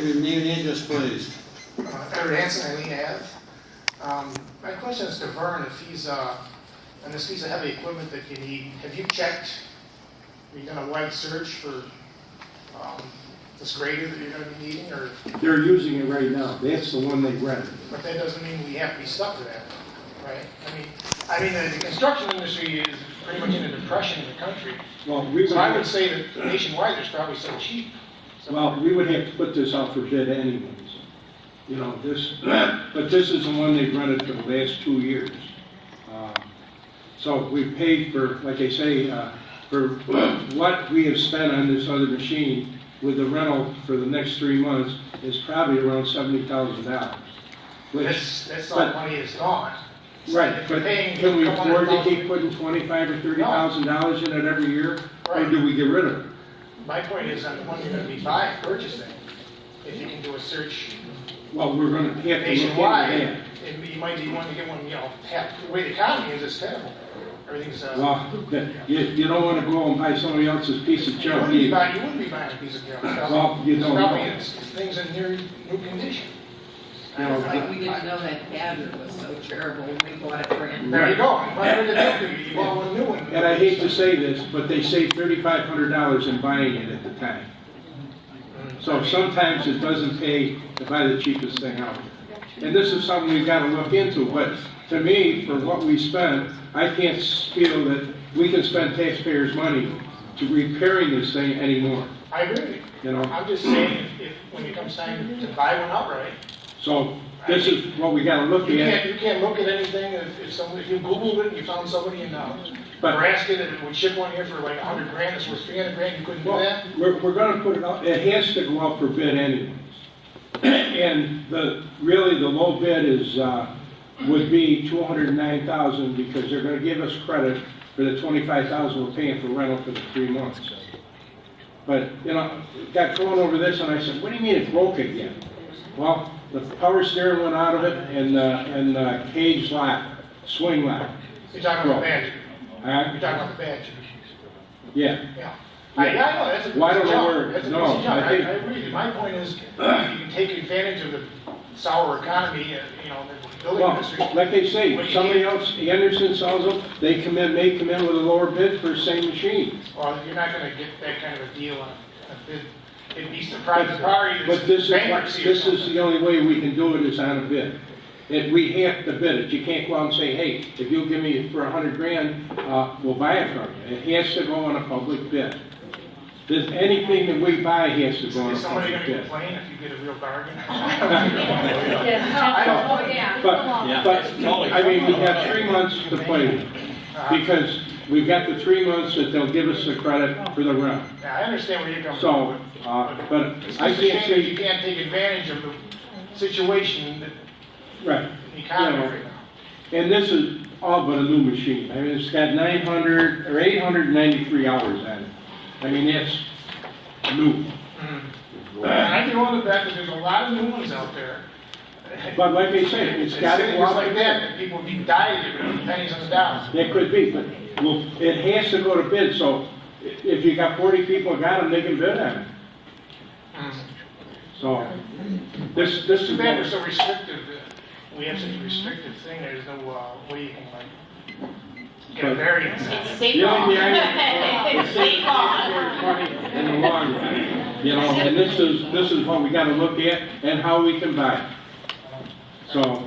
your name and address, please. Edward Hansen, Eileen Ave. My question is to Vern, if he's, on this piece of heavy equipment that you need, have you checked, are you done a wide search for this grader that you're gonna be needing, or, They're using it right now. That's the one they rented. but that doesn't mean we have to be stuck to that, right? I mean, the construction industry is pretty much in a depression in the country. Well, we So I would would, say that nationwide, there's probably so cheap. well, we would have to put this out for bid anyways. You know, this, but this is the one they've rented for the last 2 years. So we paid for, like I say, for what we have spent on this other machine with the rental for the next 3 months is probably around $70,000. That's all money is gone. Right, If you're but paying can we a couple afford to hundred keep putting $25,000 or $30,000 in it every year? Or Right. do we get rid of it? My point is on the one you're gonna be buying, purchasing, if you can do a search Well, we're gonna have to look into nationwide, that. you might be wanting to get one, you know, the way the economy is, it's terrible. Everything's, Well, you don't wanna go and buy somebody else's piece of you junk wouldn't be either. buying, you wouldn't be buying a piece of junk. Well, you don't Probably know. it's things in near new condition. You know, Like, we didn't know that cabinet was so terrible when we bought it brand new. There you go, whatever they do, you bought one new one. And I hate to say this, but they saved $3,500 in buying it at the time. So sometimes it doesn't pay to buy the cheapest thing out. And this is something we've gotta look into, but to me, for what we spent, I can't feel that we can spend taxpayers' money to repairing this thing anymore, I agree with you. you know? I'm just saying, if, when it comes time to buy one outright, So this is what we gotta look you at. can't look at anything, if you Googled it and you found somebody in, But- Nebraska that would ship one here for like 100 grand, it's worth 300 grand, you couldn't do that? We're gonna put it out, it has to go out for bid anyways. And really the low bid is, would be $209,000 because they're gonna give us credit for the $25,000 we're paying for rental for the 3 months. But, you know, got thrown over this and I said, what do you mean it broke again? Well, the power steering went out of it and cage lock, swing lock. You're talking about the badge, Huh? you're talking about the badge. Yeah. Yeah. I know, that's a piece Well, I of don't know where- junk, that's a no, piece of junk, I I think- agree with you. My point is, if you can take advantage of the sour economy, you know, the building Well, industry. like they say, What do you somebody need? else, Anderson sells them, they may come in with a lower bid for the same machine. Well, you're not gonna get that kind of a deal on a bid. It'd be the private party But this that's is, bankruptcy or this is something. the only way we can do it is on a bid. We have to bid it. You can't go out and say, hey, if you'll give me it for 100 grand, we'll buy it from you. It has to go on a public bid. Anything that we buy has to go on a Is somebody public gonna bid. complain if you get a real bargain? But, I mean, we have 3 months to play with, because we've got the 3 months that they'll give us the credit for the rent. Yeah, I understand where you're coming So, from. but It's I just a can't shame that you say, can't take advantage of the situation that right, the economy You know, right now. and this is all but a new machine. I mean, it's got 900 or 893 hours on it. I mean, that's new. I can only bet that there's a lot of new ones out there. But like I say, it's got to Cities go out like for that, bid. that people would be dying to get pennies on the dollar. That could be, but, well, it has to go to bid, so if you got 40 people got them, they can bid on it. So, this Too is. bad we're so restrictive. We have such a restrictive thing, there's no way you can like get a variance. It's state The law. only thing I, It's state law. money in the long run, you know, and this is what we gotta look at and how we can buy it. So.